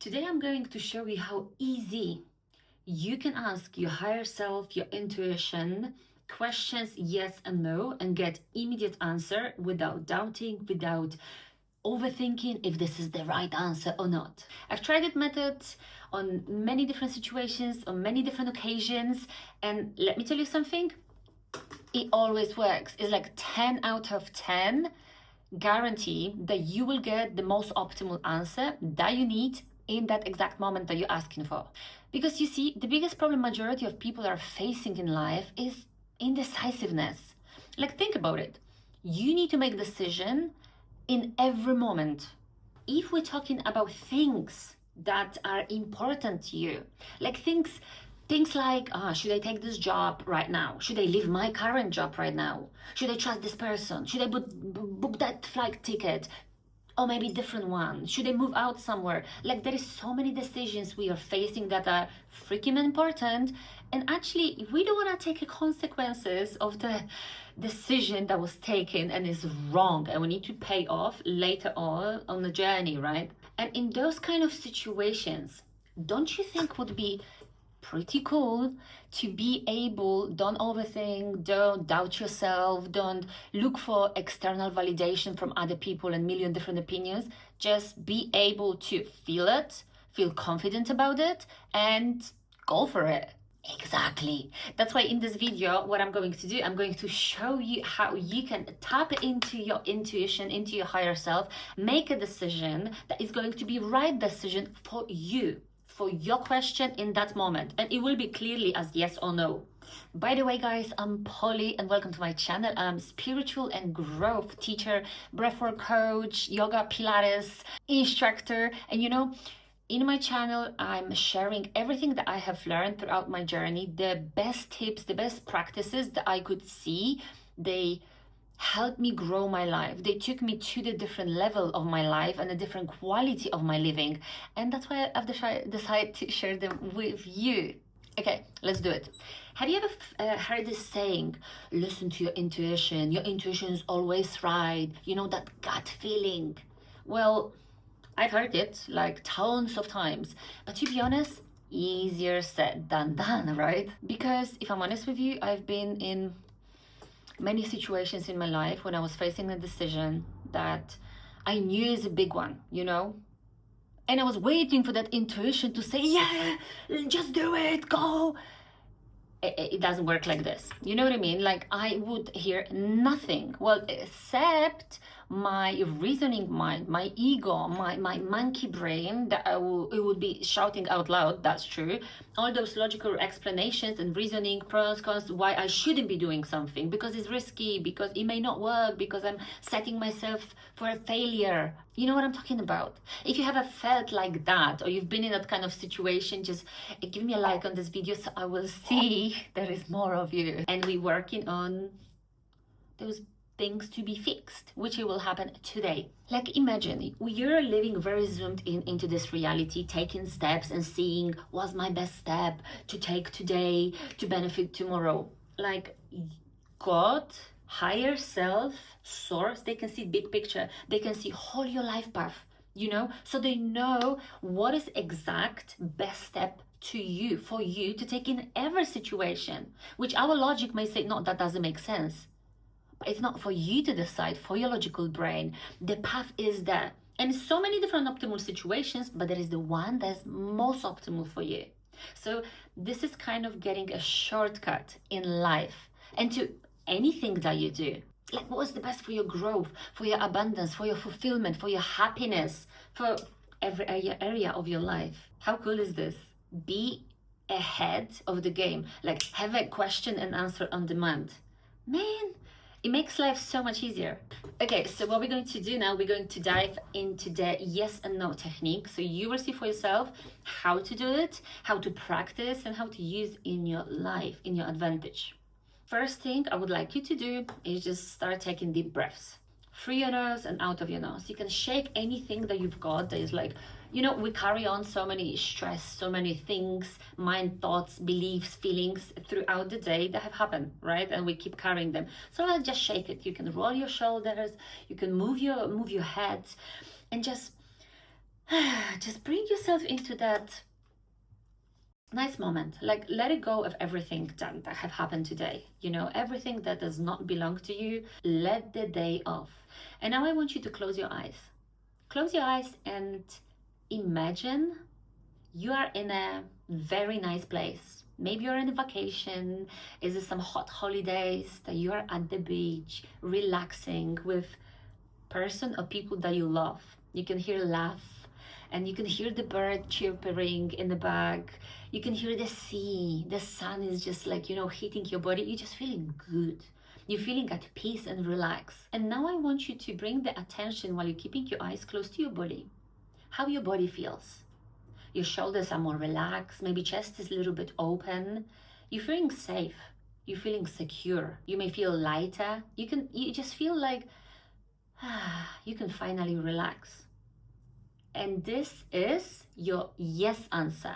Today I'm going to show you how easy you can ask your higher self, your intuition, questions yes and no, and get immediate answer without doubting, without overthinking if this is the right answer or not. I've tried that method on many different situations, on many different occasions, and let me tell you something, it always works. It's like 10 out of 10 guarantee that you will get the most optimal answer that you need in that exact moment that you're asking for. Because you see, the biggest problem majority of people are facing in life is indecisiveness. Like, think about it. You need to make a decision in every moment. If we're talking about things that are important to you, like things like, should I take this job right now? Should I leave my current job right now? Should I trust this person? Should I book that flight ticket? Or maybe different one. Should I move out somewhere? Like, there is so many decisions we are facing that are freaking important, and actually we don't want to take the consequences of the decision that was taken and is wrong, and we need to pay off later on the journey, right? And in those kind of situations, don't you think would be pretty cool to be able, don't overthink, don't doubt yourself, don't look for external validation from other people and million different opinions, just be able to feel it, feel confident about it, and go for it. Exactly. That's why in this video, what I'm going to do, I'm going to show you how you can tap into your intuition, into your higher self, make a decision that is going to be right decision for you, for your question in that moment, and it will be clearly as yes or no. By the way, guys, I'm Polly and welcome to my channel. I'm spiritual and growth teacher, breathwork coach, yoga Pilates instructor, and in my channel, I'm sharing everything that I have learned throughout my journey, the best tips, the best practices that I could see. They helped me grow my life. They took me to the different level of my life and a different quality of my living. And that's why I've decided to share them with you. Okay, let's do it. Have you ever heard this saying, listen to your intuition. Your intuition is always right. You know, that gut feeling. Well, I've heard it like tons of times. But to be honest, easier said than done, right? Because if I'm honest with you, I've been in many situations in my life when I was facing a decision that I knew is a big one, and I was waiting for that intuition to say, yeah, just do it, go. It doesn't work like this. You know what I mean? Like, I would hear nothing, well, except my reasoning mind, my ego, my monkey brain, that it would be shouting out loud, that's true, all those logical explanations and reasoning, pros, cons, why I shouldn't be doing something, because it's risky, because it may not work, because I'm setting myself for a failure. You know what I'm talking about? If you have felt like that, or you've been in that kind of situation, just give me a like on this video so I will see there is more of you. And we're working on those things to be fixed, which it will happen today. Like, imagine you're living very zoomed in into this reality, taking steps and seeing what's my best step to take today to benefit tomorrow. Like, God, higher self, source, they can see big picture, they can see whole your life path, so they know what is exact best step to you, for you to take in every situation, which our logic may say, no, that doesn't make sense. But it's not for you to decide, for your logical brain. The path is there. And so many different optimal situations, but there is the one that's most optimal for you. So this is kind of getting a shortcut in life and to anything that you do. Like, what's the best for your growth, for your abundance, for your fulfillment, for your happiness, for every area of your life. How cool is this? Be ahead of the game. Like, have a question and answer on demand. Man, it makes life so much easier. Okay, so what we're going to do now, we're going to dive into the yes and no technique. So you will see for yourself how to do it, how to practice, and how to use in your life, in your advantage. First thing I would like you to do is just start taking deep breaths. Through your nose and out of your nose. You can shake anything that you've got that is like, we carry on so many stress, so many things, mind, thoughts, beliefs, feelings throughout the day that have happened, right? And we keep carrying them. So let's just shake it. You can roll your shoulders, you can move your head, and just Just bring yourself into that nice moment. Like, let it go of everything that have happened today. Everything that does not belong to you, let the day off. And now I want you to close your eyes. Close your eyes and imagine you are in a very nice place. Maybe you're on a vacation. Is it some hot holidays that you are at the beach, relaxing with person or people that you love. You can hear laugh, and you can hear the bird chirping in the back. You can hear the sea. The sun is just like, hitting your body. You're just feeling good. You're feeling at peace and relaxed. And now I want you to bring the attention while you're keeping your eyes close to your body. How your body feels. Your shoulders are more relaxed. Maybe chest is a little bit open. You're feeling safe. You're feeling secure. You may feel lighter. You just feel like you can finally relax. And this is your yes answer.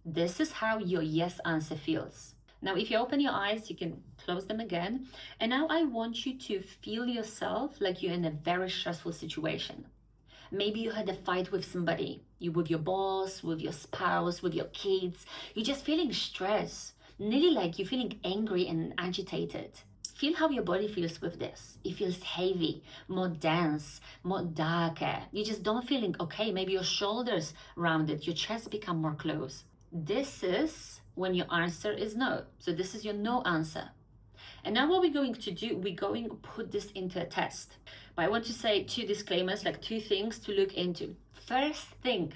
This is how your yes answer feels. Now, if you open your eyes, you can close them again. And now I want you to feel yourself like you're in a very stressful situation. Maybe you had a fight with somebody, with your boss, with your spouse, with your kids. You're just feeling stressed, nearly like you're feeling angry and agitated. Feel how your body feels with this. It feels heavy, more dense, more darker. You just don't feeling okay. Maybe your shoulders rounded, your chest become more close. This is when your answer is no. So this is your no answer. And now what we're going to do, we're going to put this into a test. But I want to say 2 disclaimers, like 2 things to look into. First thing,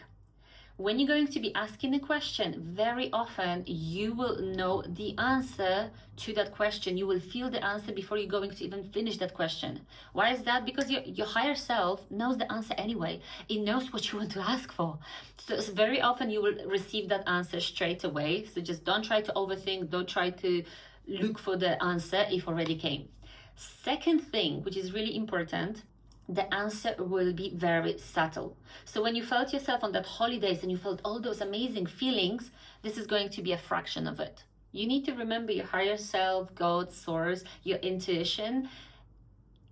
when you're going to be asking a question, very often you will know the answer to that question. You will feel the answer before you're going to even finish that question. Why is that? Because your higher self knows the answer anyway. It knows what you want to ask for. So very often you will receive that answer straight away. So just don't try to overthink. Don't try to look for the answer if already came. Second thing, which is really important, the answer will be very subtle. So when you felt yourself on that holidays and you felt all those amazing feelings, this is going to be a fraction of it. You need to remember your higher self, God, source, your intuition.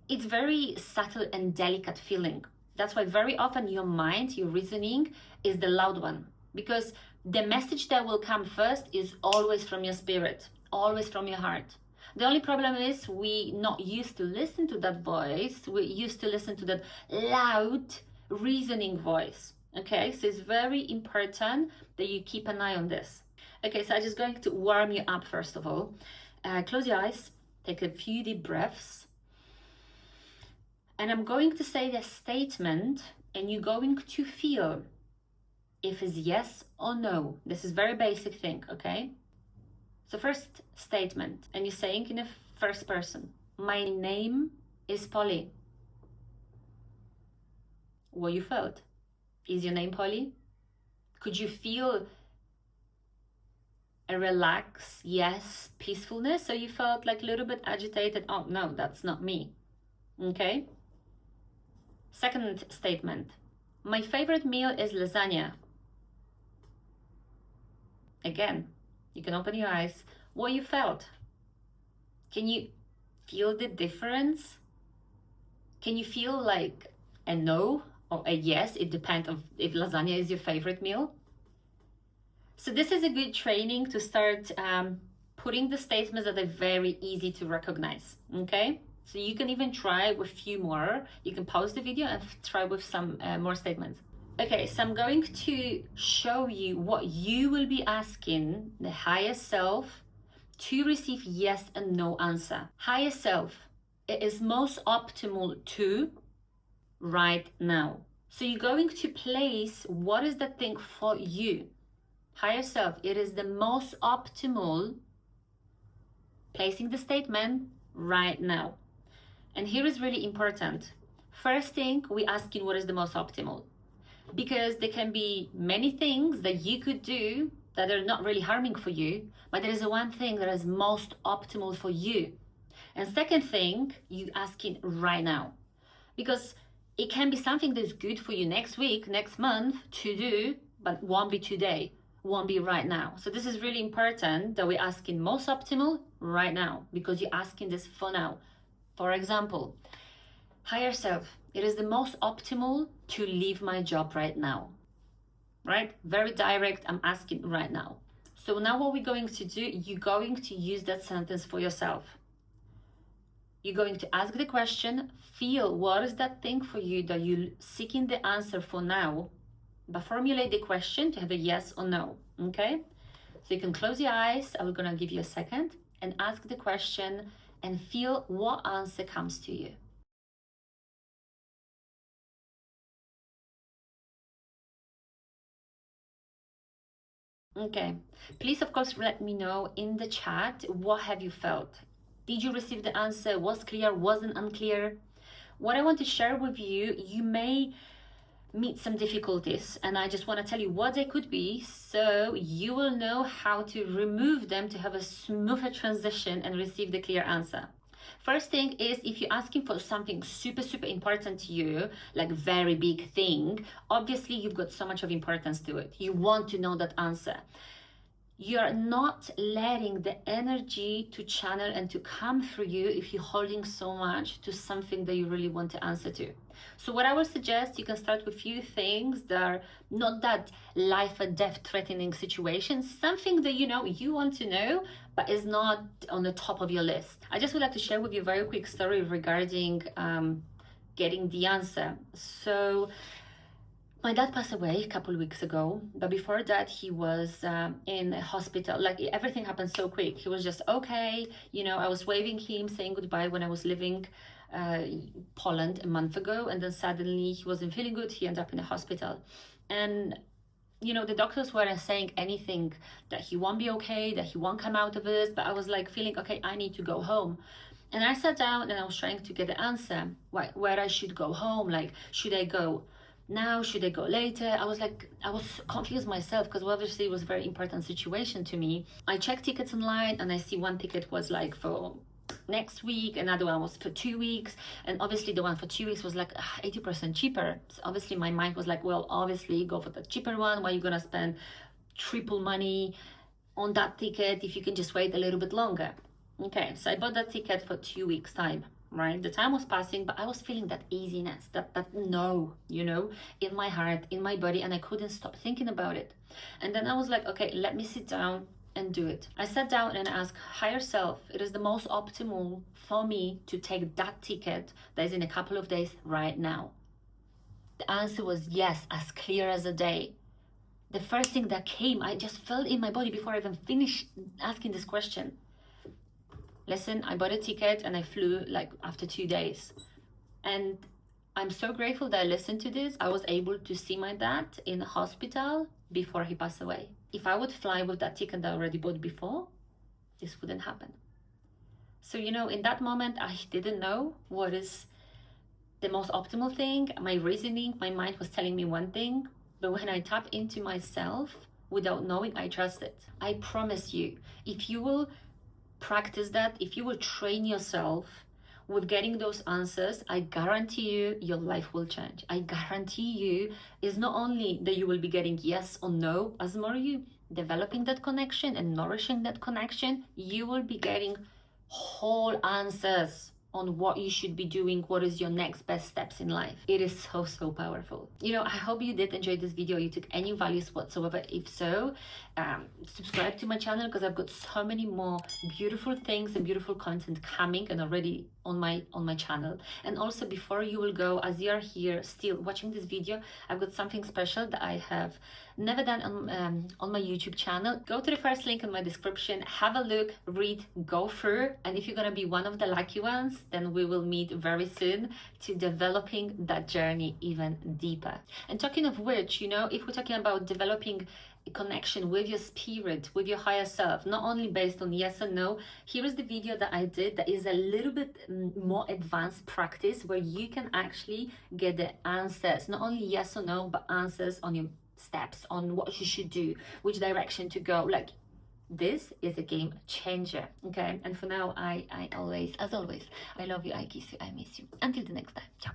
It's very subtle and delicate feeling. That's why very often your mind, your reasoning is the loud one, because the message that will come first is always from your spirit, always from your heart. The only problem is we not used to listen to that voice. We used to listen to that loud reasoning voice. Okay, so it's very important that you keep an eye on this. Okay, so I'm just going to warm you up first of all. Close your eyes, take a few deep breaths. And I'm going to say the statement and you're going to feel if it's yes or no. This is very basic thing, okay? So first statement, and you're saying in the first person, my name is Polly. What you felt? Is your name Polly? Could you feel a relaxed, yes, peacefulness? Or you felt like a little bit agitated? Oh no, that's not me. Okay? Second statement, my favorite meal is lasagna. Again, you can open your eyes. What you felt? Can you feel the difference? Can you feel like a no or a yes? It depends on if lasagna is your favorite meal. So this is a good training to start putting the statements that are very easy to recognize, okay? So you can even try with a few more. You can pause the video and try with some more statements. Okay, so I'm going to show you what you will be asking the higher self to receive yes and no answer. Higher self, it is most optimal to right now. So you're going to place what is the thing for you. Higher self, it is the most optimal, placing the statement right now. And here is really important. First thing, we're asking what is the most optimal. Because there can be many things that you could do that are not really harming for you, but there is one thing that is most optimal for you. And second thing, you asking right now. Because it can be something that's good for you next week, next month to do, but won't be today, won't be right now. So this is really important that we're asking most optimal right now, because you're asking this for now. For example, higher self, it is the most optimal to leave my job right now? Right? Very direct, I'm asking right now. So now what we're going to do, you're going to use that sentence for yourself. You're going to ask the question, feel what is that thing for you that you're seeking the answer for now, but formulate the question to have a yes or no, okay? So you can close your eyes, I'm gonna give you a second, and ask the question and feel what answer comes to you. Okay, please of course let me know in the chat, what have you felt? Did you receive the answer? Was clear? Wasn't unclear? What I want to share with you, you may meet some difficulties, and I just want to tell you what they could be so you will know how to remove them to have a smoother transition and receive the clear answer. First thing is, if you're asking for something super important to you, like very big thing, obviously you've got so much of importance to it. You want to know that answer. You're not letting the energy to channel and to come through you if you're holding so much to something that you really want to answer to. So what I would suggest, you can start with few things that are not that life or death threatening situations, something that you know you want to know, but is not on the top of your list. I just would like to share with you a very quick story regarding getting the answer. So my dad passed away a couple of weeks ago, but before that he was in a hospital. Like everything happened so quick. He was just okay. You know, I was waving him, saying goodbye when I was leaving Poland a month ago, and then suddenly he wasn't feeling good. He ended up in the hospital, and you know the doctors weren't saying anything that he won't be okay, that he won't come out of this. But I was like feeling okay. I need to go home. And I sat down and I was trying to get the answer, where I should go home. Like, should I go now? Should I go later? I was confused myself because obviously it was a very important situation to me. I checked tickets online and I see one ticket was like for next week, another one was for 2 weeks, and obviously the one for 2 weeks was like 80% cheaper. So obviously my mind was like, well, obviously go for the cheaper one. Why are you gonna spend triple money on that ticket if you can just wait a little bit longer? Okay, so I bought that ticket for 2 weeks time, right? The time was passing, but I was feeling that easiness, that no, you know, in my heart, in my body, and I couldn't stop thinking about it. And then I was like, okay, let me sit down and do it. I sat down and asked higher self, it is the most optimal for me to take that ticket that is in a couple of days right now. The answer was yes, as clear as a day. The first thing that came, I just felt in my body before I even finished asking this question. Listen, I bought a ticket and I flew like after 2 days. And I'm so grateful that I listened to this. I was able to see my dad in the hospital before he passed away. If I would fly with that ticket that I already bought before, this wouldn't happen. So, you know, in that moment, I didn't know what is the most optimal thing. My reasoning, my mind was telling me one thing, but when I tap into myself without knowing, I trust it. I promise you, if you will practice that, if you will train yourself with getting those answers, I guarantee you your life will change. I guarantee you is not only that you will be getting yes or no, as more you developing that connection and nourishing that connection, you will be getting whole answers on what you should be doing, what is your next best steps in life. It is so powerful. You know, I hope you did enjoy this video, you took any values whatsoever. If so, subscribe to my channel because I've got so many more beautiful things and beautiful content coming and already on my channel. And also, before you will go, as you are here still watching this video, I've got something special that I have never done on my YouTube channel. Go to the first link in my description, have a look, read, go through, and if you're gonna be one of the lucky ones, then we will meet very soon to developing that journey even deeper. And talking of which, you know, if we're talking about developing a connection with your spirit, with your higher self, not only based on yes and no, here is the video that I did that is a little bit more advanced practice where you can actually get the answers, not only yes or no, but answers on your steps, on what you should do, which direction to go. Like, this is a game changer. Okay, and for now, I always, as always, I love you, I kiss you, I miss you. Until the next time, ciao.